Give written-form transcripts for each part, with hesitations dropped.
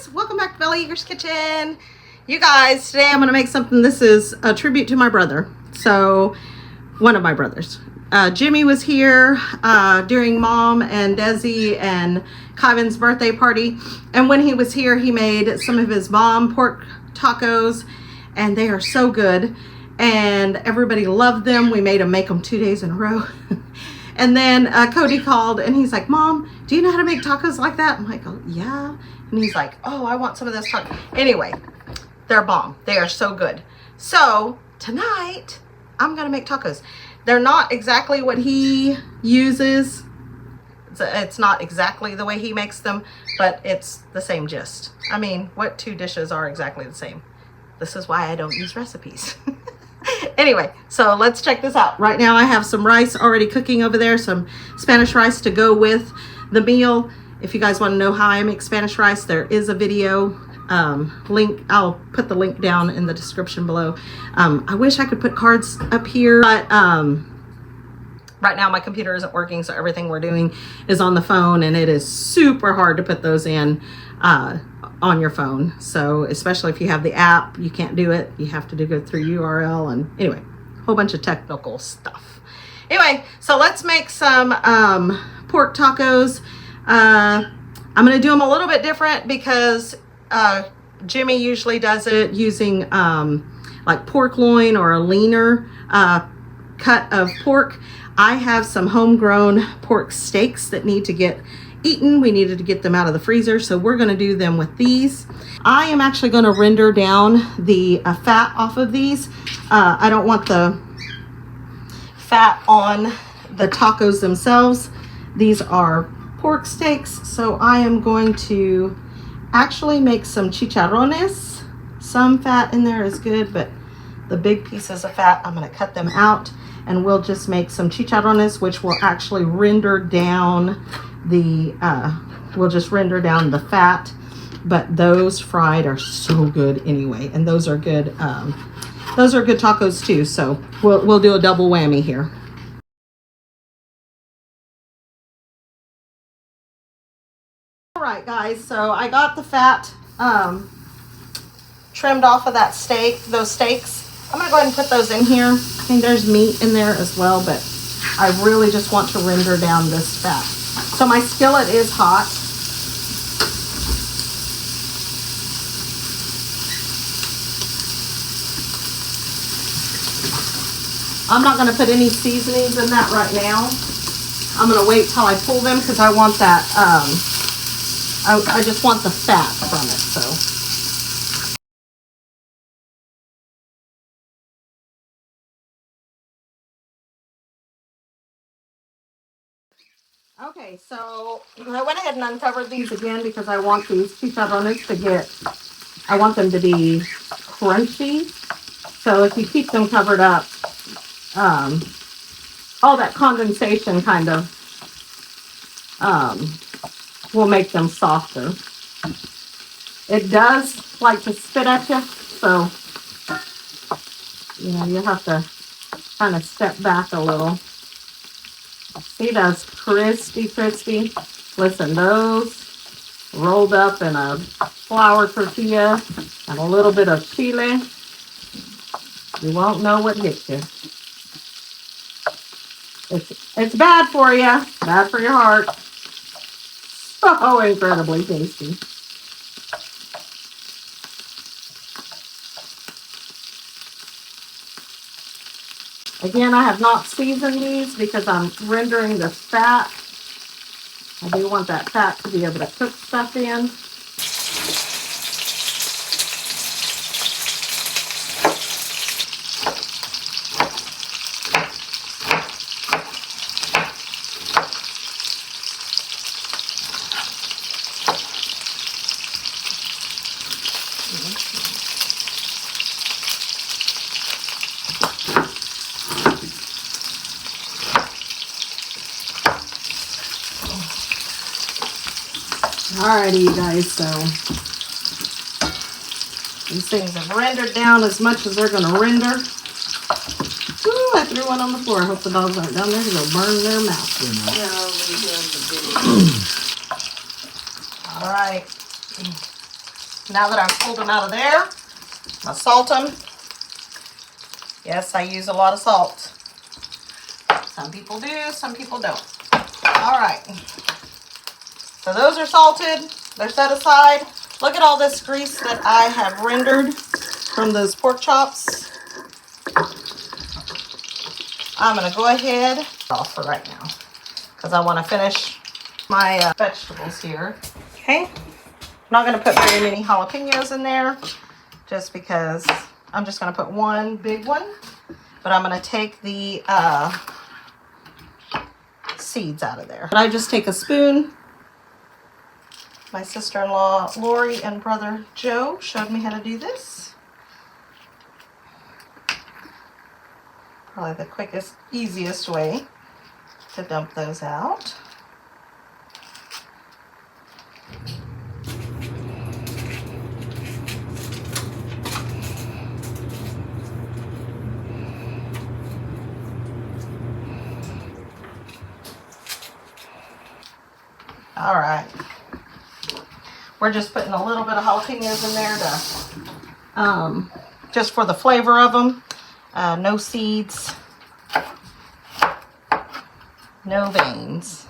guys, welcome back to Belly Eager's Kitchen. You guys, today I'm going to make something. This is a tribute to my brother. So, one of my brothers. Jimmy was here during Mom and Desi and Kyvan's birthday party. And when he was here, he made some of his mom pork tacos. And they are so good. And everybody loved them. We made him make them 2 days in a row. And then Cody called and he's like, Mom, do you know how to make tacos like that? I'm like, oh, yeah. And he's like, oh, I want some of this taco. Anyway, they're bomb. They are so good. So tonight, I'm going to make tacos. They're not exactly what he uses. It's not exactly the way he makes them, but it's the same gist. I mean, what two dishes are exactly the same? This is why I don't use recipes. Anyway, so let's check this out. Right now I have some rice already cooking over there, some Spanish rice to go with the meal. If you guys want to know how I make Spanish rice, there is a video link. I'll put the link down in the description below. I wish I could put cards up here, but right now my computer isn't working, so everything we're doing is on the phone, and it is super hard to put those in on your phone. So especially if you have the app, you can't do it. You have to do it through URL, and anyway, a whole bunch of technical stuff. Anyway, so let's make some pork tacos. I'm going to do them a little bit different because Jimmy usually does it using like pork loin or a leaner cut of pork. I have some homegrown pork steaks that need to get eaten. We needed to get them out of the freezer, so we're going to do them with these. I am actually going to render down the fat off of these. I don't want the fat on the tacos themselves. These are pork steaks, so I am going to actually make some chicharrones. Some fat in there is good, but the big pieces of fat, I'm going to cut them out, and we'll just make some chicharrones, which will actually render down the we'll just render down the fat. But those fried are so good anyway, and those are good tacos too. So we'll do a double whammy here. All right, guys, so I got the fat trimmed off of that steak, those steaks. I'm gonna go ahead and put those in here. I mean, there's meat in there as well, but I really just want to render down this fat. So my skillet is hot. I'm not going to put any seasonings in that right now. I'm going to wait till I pull them because I want that, I just want the fat from it, so. Okay, so I went ahead and uncovered these again because I want these chicharrones to I want them to be crunchy. So if you keep them covered up, all that condensation kind of will make them softer. It does like to spit at you, so you know you have to kind of step back a little. See, those crispy. Listen, those rolled up in a flour tortilla and a little bit of chile. You won't know what hit you. It's bad for you, bad for your heart. So incredibly tasty. Again, I have not seasoned these because I'm rendering the fat. I do want that fat to be able to cook stuff in. Alrighty, you guys, so these things have rendered down as much as they're going to render. Ooh, I threw one on the floor. I hope the dogs aren't down there because they'll burn their mouth. Alright. Now that I've pulled them out of there, I'll salt them. Yes, I use a lot of salt. Some people do, some people don't. All right. So those are salted. They're set aside. Look at all this grease that I have rendered from those pork chops. I'm going to go ahead off for right now because I want to finish my vegetables here. Okay. I'm not going to put very many jalapenos in there just because I'm just going to put one big one. But I'm going to take the seeds out of there. But I just take a spoon. My sister-in-law Lori and brother Joe showed me how to do this. Probably the quickest, easiest way to dump those out. All right. We're just putting a little bit of jalapenos in there to, just for the flavor of them. No seeds, no veins.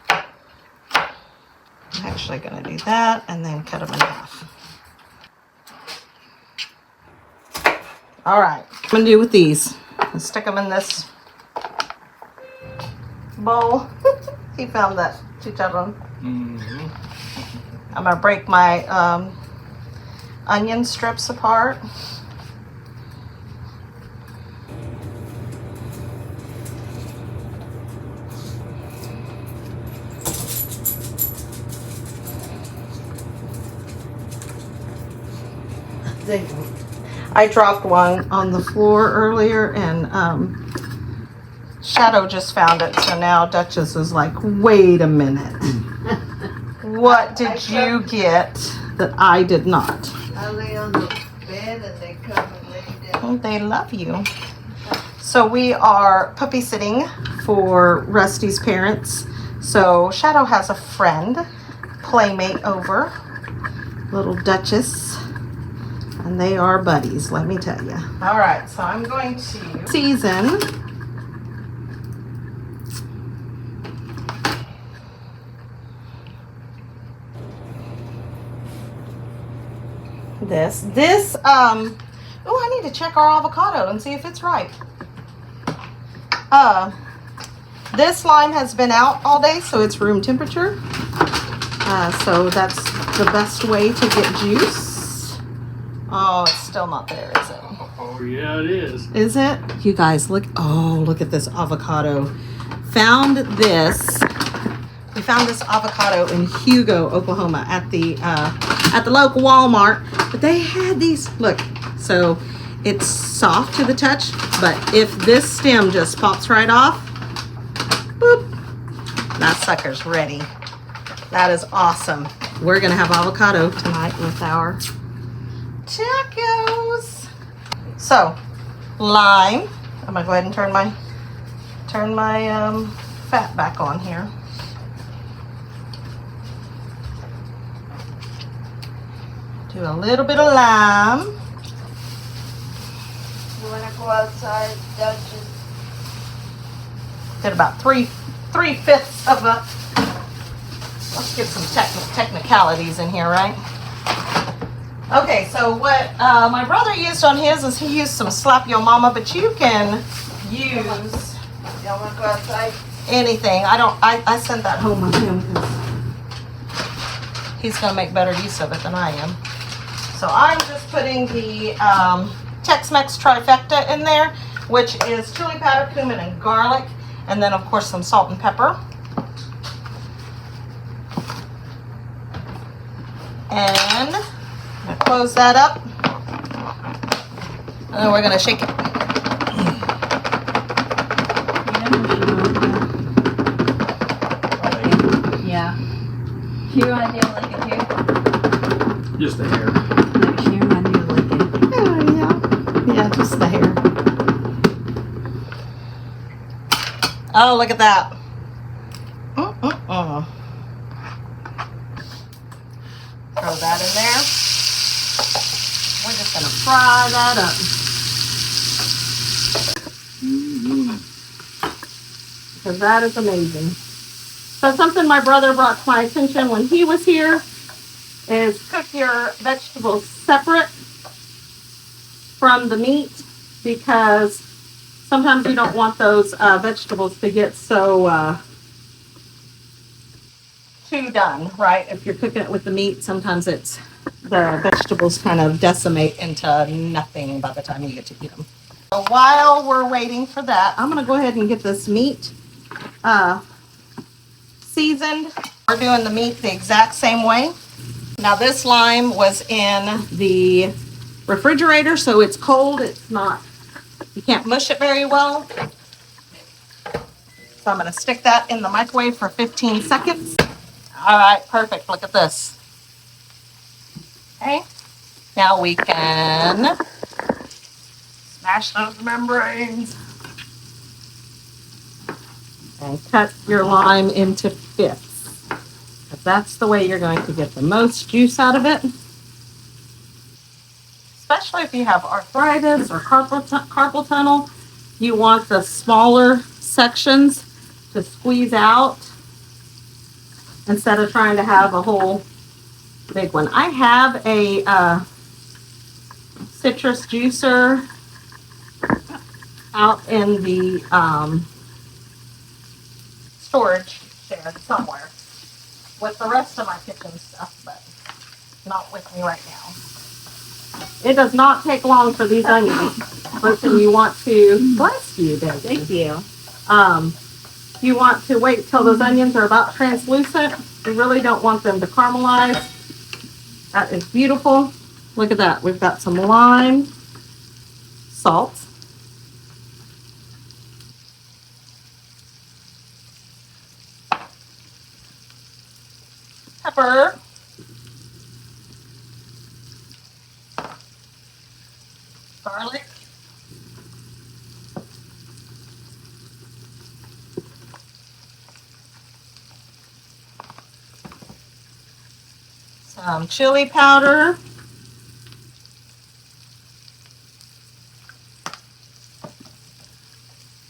I'm actually going to do that and then cut them in half. All right, I'm going to do with these. I'll stick them in this bowl. He found that chicharron. Mm-hmm. I'm going to break my onion strips apart. I dropped one on the floor earlier and Shadow just found it, so now Duchess is like, wait a minute. What did you get that I did not? I lay on the bed and they come and lay down. Oh, they love you. So we are puppy sitting for Rusty's parents. So Shadow has a friend, playmate over, little Duchess. And they are buddies, let me tell you. All right, so I'm going to season this. Oh, I need to check our avocado and see if it's ripe. This lime has been out all day, so it's room temperature. So that's the best way to get juice. Oh, it's still not there, is it? Oh, yeah, it is. Is it? You guys, look. Oh, look at this avocado. Found this. We found this avocado in Hugo, Oklahoma at the local Walmart. But they had these, look. So it's soft to the touch, but if this stem just pops right off, boop, that sucker's ready. That is awesome. We're going to have avocado tonight with our tacos. So, lime. I'm gonna go ahead and turn my fat back on here. Do a little bit of lime. You wanna go outside, Duchess? Did about three fifths of a. Let's get some technicalities in here, right? Okay, so what my brother used on his is he used some Slap Yo Mama, but you can use You wanna go outside? anything. I sent that home with him because he's gonna make better use of it than I am. So I'm just putting the Tex-Mex trifecta in there, which is chili powder, cumin, and garlic, and then of course some salt and pepper. And I'm gonna close that up, and then we're gonna shake it. Yeah. You want to do like it too? Just the hair. Like she want to do like it. Oh, yeah, just the hair. Oh, look at that. Throw that in there. We're just gonna fry that up. Because that is amazing. So something my brother brought to my attention when he was here is cook your vegetables separate from the meat, because sometimes you don't want those vegetables to get so too done, right? If you're cooking it with the meat, sometimes the vegetables kind of decimate into nothing by the time you get to eat them. So while we're waiting for that, I'm gonna go ahead and get this meat seasoned. We're doing the meat the exact same way. Now this lime was in the refrigerator, so it's cold. It's not, you can't mush it very well. So I'm gonna stick that in the microwave for 15 seconds. All right, perfect. Look at this. Okay, now we can smash those membranes and cut your lime into fifths. That's the way you're going to get the most juice out of it. Especially if you have arthritis or carpal tunnel, you want the smaller sections to squeeze out instead of trying to have a whole big one. I have a citrus juicer out in the storage shed somewhere with the rest of my kitchen stuff, but not with me right now. It does not take long for these onions. Listen, you want to, bless you, baby. Thank you. You want to wait till those onions are about translucent. You really don't want them to caramelize. That is beautiful. Look at that. We've got some lime, salt, pepper, garlic, some chili powder,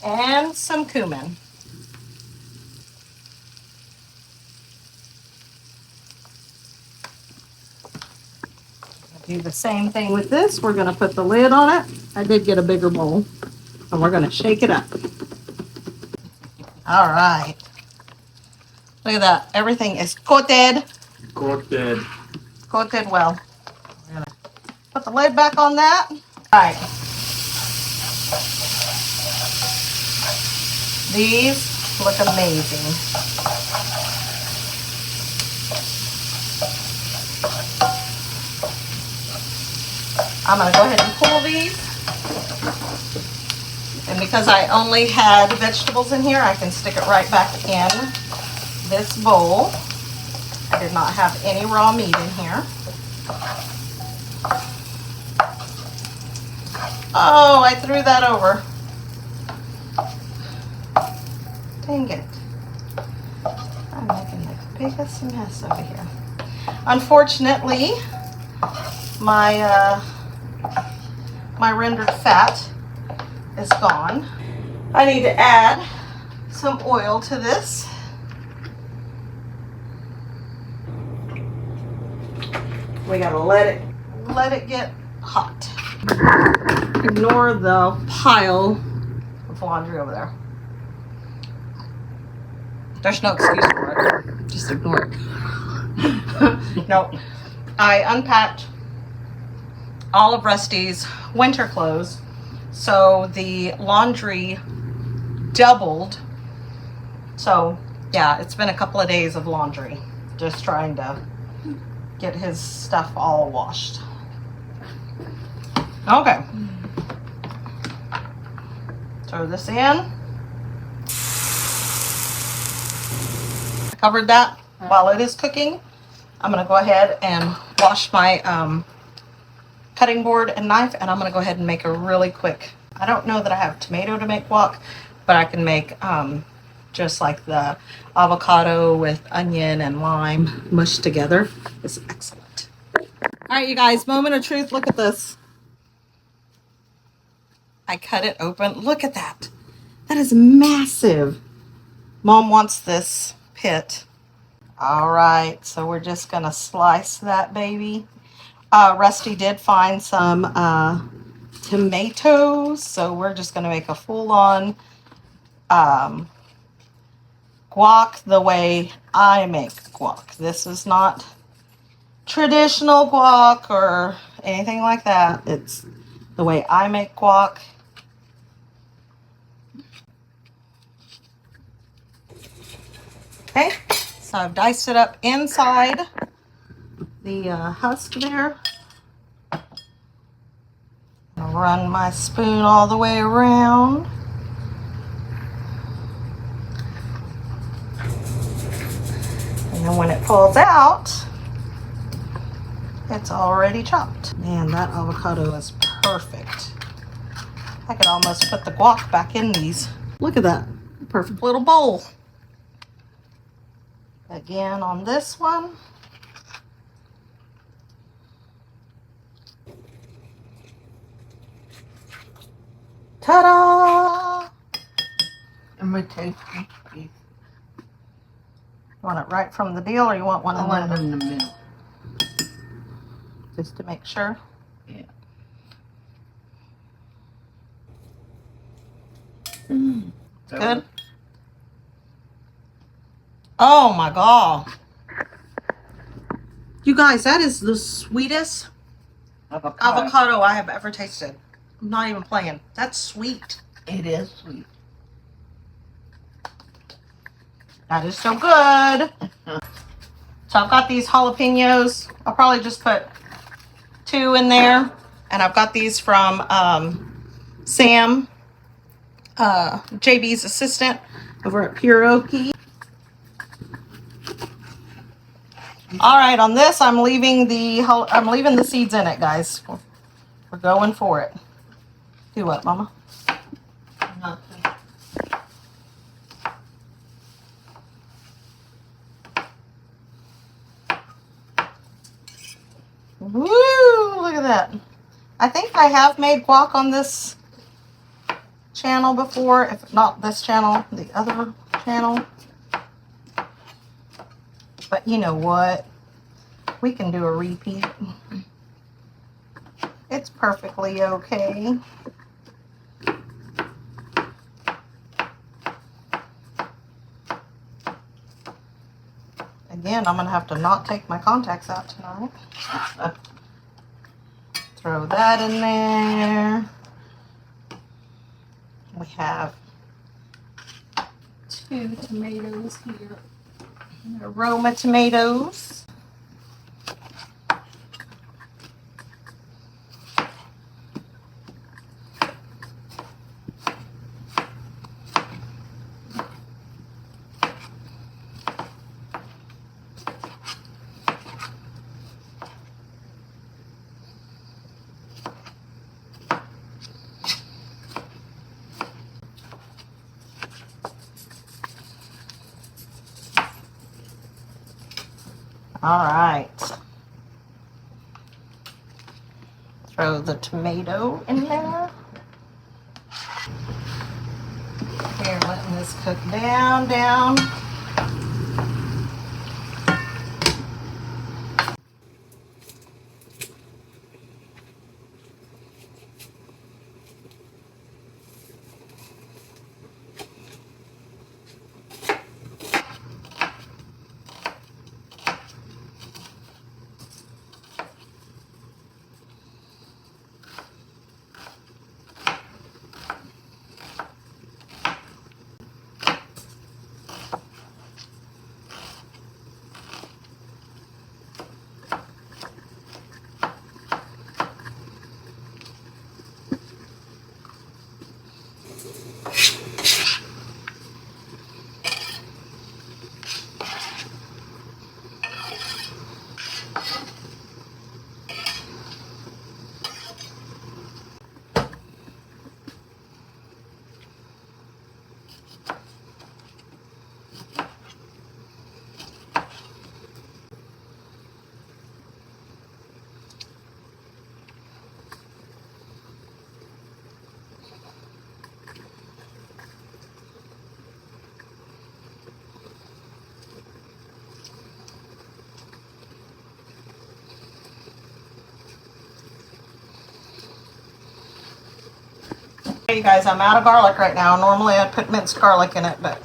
and some cumin. Do the same thing with this. We're going to put the lid on it. I did get a bigger bowl, and we're going to shake it up. All right. Look at that. Everything is coated. Coated. Coated well. We're going to put the lid back on that. All right. These look amazing. I'm going to go ahead and pull these. And because I only had vegetables in here, I can stick it right back in this bowl. I did not have any raw meat in here. Oh, I threw that over. Dang it. I'm making the biggest mess over here. Unfortunately, my rendered fat is gone. I need to add some oil to this. We gotta let it get hot. Ignore the pile of laundry over there. There's no excuse for it. Just ignore it. No, I unpacked all of Rusty's winter clothes, so the laundry doubled. So yeah, it's been a couple of days of laundry, just trying to get his stuff all washed. Okay, throw this in. Covered that. While it is cooking, I'm gonna go ahead and wash my cutting board and knife, and I'm gonna go ahead and make a really quick, I don't know that I have tomato to make guac, but I can make just like the avocado with onion and lime mushed together. It's excellent. All right, you guys, moment of truth. Look at this. I cut it open. Look at that. That is massive. Mom wants this pit. All right, so we're just gonna slice that baby. Rusty did find some tomatoes, so we're just gonna make a full-on guac the way I make guac. This is not traditional guac or anything like that. It's the way I make guac. Okay, so I've diced it up inside the husk there. I'll run my spoon all the way around. And then when it falls out, it's already chopped. Man, that avocado is perfect. I could almost put the guac back in these. Look at that, perfect little bowl. Again on this one. Ta-da! I'm gonna taste this piece. You want it right from the deal, or you want one I want it in the middle. just to make sure? Yeah. Good. Oh my God. You guys, that is the sweetest avocado I have ever tasted. I'm not even playing. That's sweet. It is sweet. That is so good. So I've got these jalapenos. I'll probably just put 2 in there. And I've got these from Sam, JB's assistant over at Pure Okie. All right, on this, I'm leaving the seeds in it, guys. We're going for it. Do what, Mama? Nothing. Woo! Look at that. I think I have made guac on this channel before. If not this channel, the other channel. But you know what? We can do a repeat. It's perfectly okay. Again, I'm going to have to not take my contacts out tonight. Throw that in there. We have 2 tomatoes here. Aroma tomatoes. All right. Throw the tomato in there. Here, letting this cook down. Hey, you guys, I'm out of garlic right now. Normally I'd put minced garlic in it, but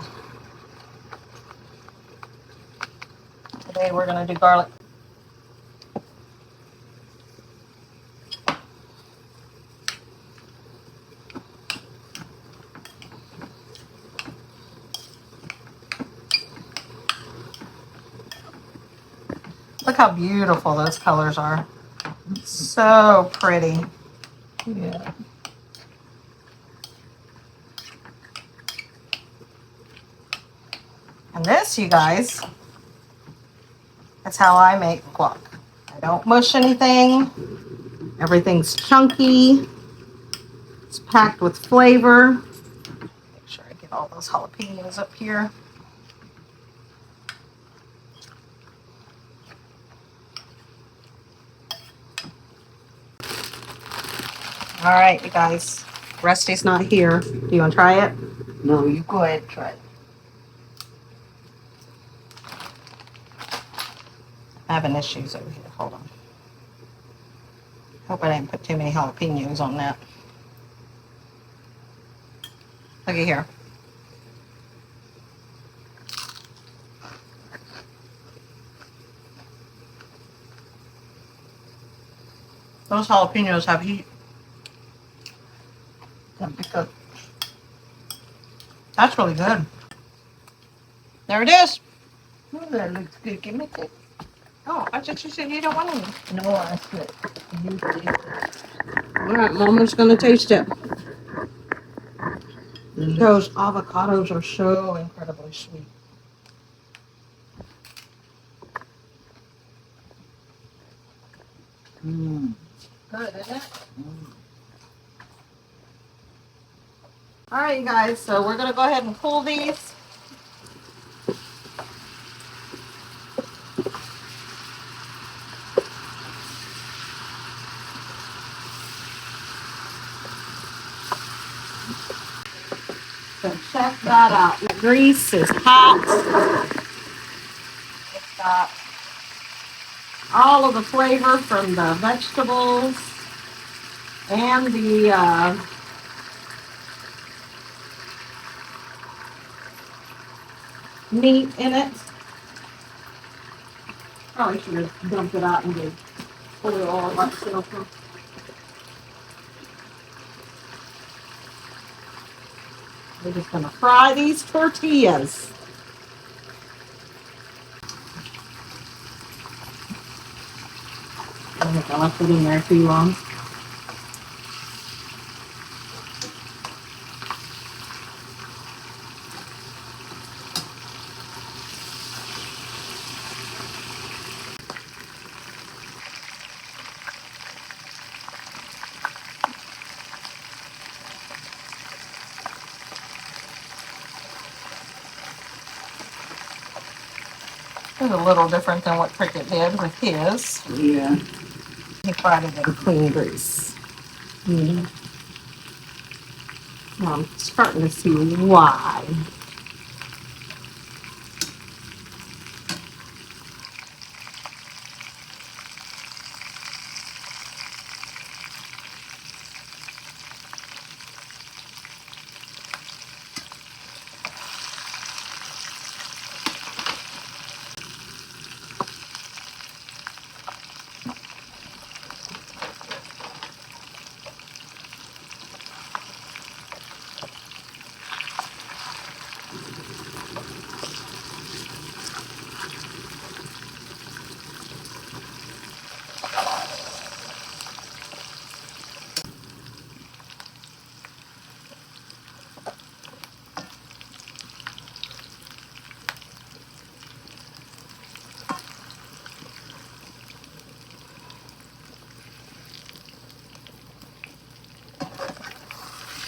today we're going to do garlic. Look how beautiful those colors are. So pretty. Yeah. And this, you guys, that's how I make guac. I don't mush anything. Everything's chunky. It's packed with flavor. Make sure I get all those jalapenos up here. All right, you guys. Rusty's not here. Do you want to try it? No, you go ahead and try it. I'm having issues over here. Hold on. Hope I didn't put too many jalapenos on that. Look at here. Those jalapenos have heat. Because That's really good. There it is. oh, that looks good. Give me that. Oh, I thought you said you don't want any. No, I said you taste it. All right, Mama's gonna taste it. Those avocados are so incredibly sweet. Mm. Good, isn't it? All right, you guys. So we're gonna go ahead and pull these. So check that out. The grease is hot. It's got all of the flavor from the vegetables and the meat in it. Probably should have dumped it out and did put it all like so. We're just gonna fry these tortillas. I think I left it in there too long. It's a little different than what Cricket did with his. Yeah. He fried it in clean grease. Mm. I'm starting to see why.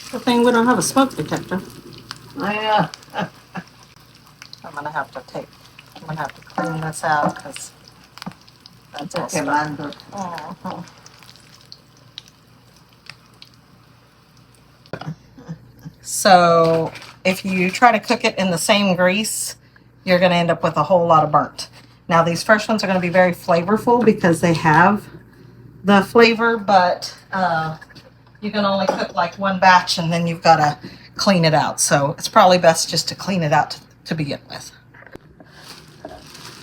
Good thing we don't have a smoke detector. Yeah. I'm gonna have to clean this out because that's all stuff. Quemando. Mhm. So if you try to cook it in the same grease, you're gonna end up with a whole lot of burnt. Now these first ones are gonna be very flavorful because they have the flavor, but you can only cook like one batch and then you've got to clean it out. So it's probably best just to clean it out to begin with.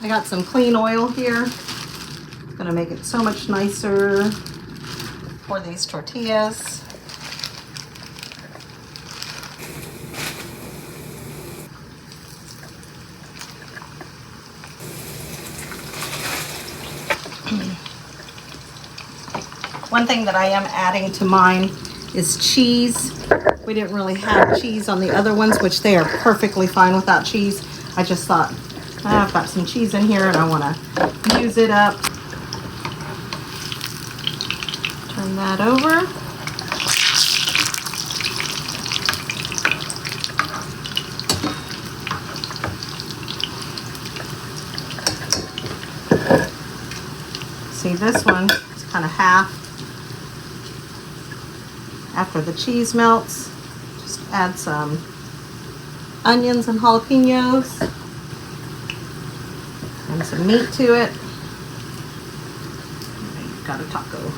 I got some clean oil here. It's gonna make it so much nicer for these tortillas. One thing that I am adding to mine is cheese. We didn't really have cheese on the other ones, which they are perfectly fine without cheese. I just thought, I've got some cheese in here and I want to use it up. Turn that over. See, this one is kind of half. After the cheese melts, just add some onions and jalapenos and some meat to it. And you've got a taco.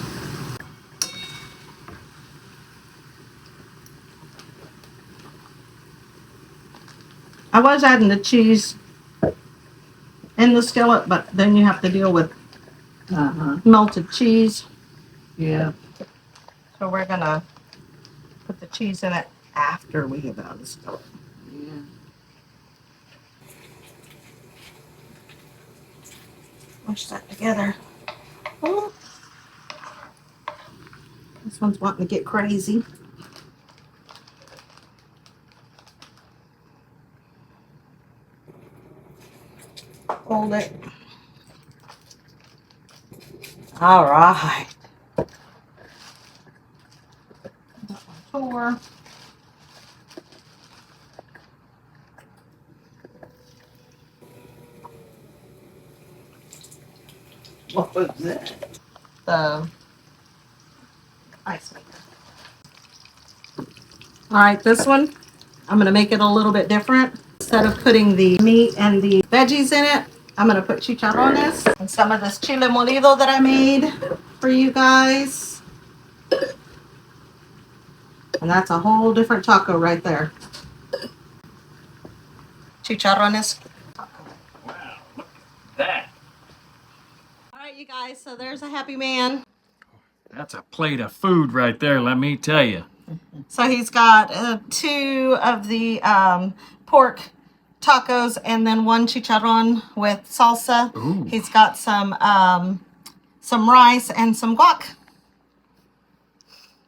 I was adding the cheese in the skillet, but then you have to deal with melted cheese. Yeah. So we're gonna put the cheese in it after we get out of the skillet. Yeah. Mush that together. Oh. This one's wanting to get crazy. Hold it. All right. Four. What was that? The ice maker. All right, this one, I'm gonna make it a little bit different. Instead of putting the meat and the veggies in it, I'm gonna put chicharrones and some of this chile molido that I made for you guys. And that's a whole different taco right there. Chicharrones. Wow, look at that. All right, you guys, so there's a happy man. That's a plate of food right there, let me tell you. So he's got 2 of the pork tacos and then 1 chicharron with salsa. Ooh. He's got some rice and some guac.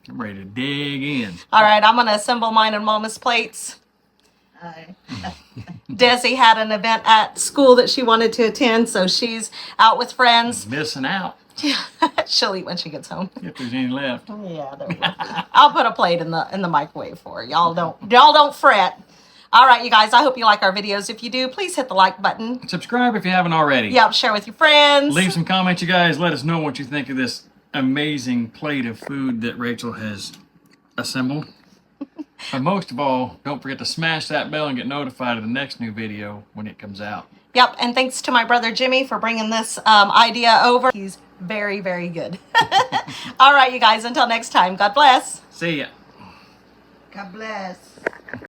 I'm ready to dig in. All right, I'm gonna assemble mine and Mama's plates. Desi had an event at school that she wanted to attend, so she's out with friends. Missing out. She'll eat when she gets home. If there's any left. Yeah, there will be. I'll put a plate in the microwave for her. Y'all don't fret. All right, you guys, I hope you like our videos. If you do, please hit the like button. Subscribe if you haven't already. Yep, share with your friends. Leave some comments, you guys. Let us know what you think of this amazing plate of food that Rachel has assembled. But most of all, don't forget to smash that bell and get notified of the next new video when it comes out. Yep, and thanks to my brother Jimmy for bringing this idea over. He's very, very good. All right, you guys, until next time, God bless. See ya. God bless.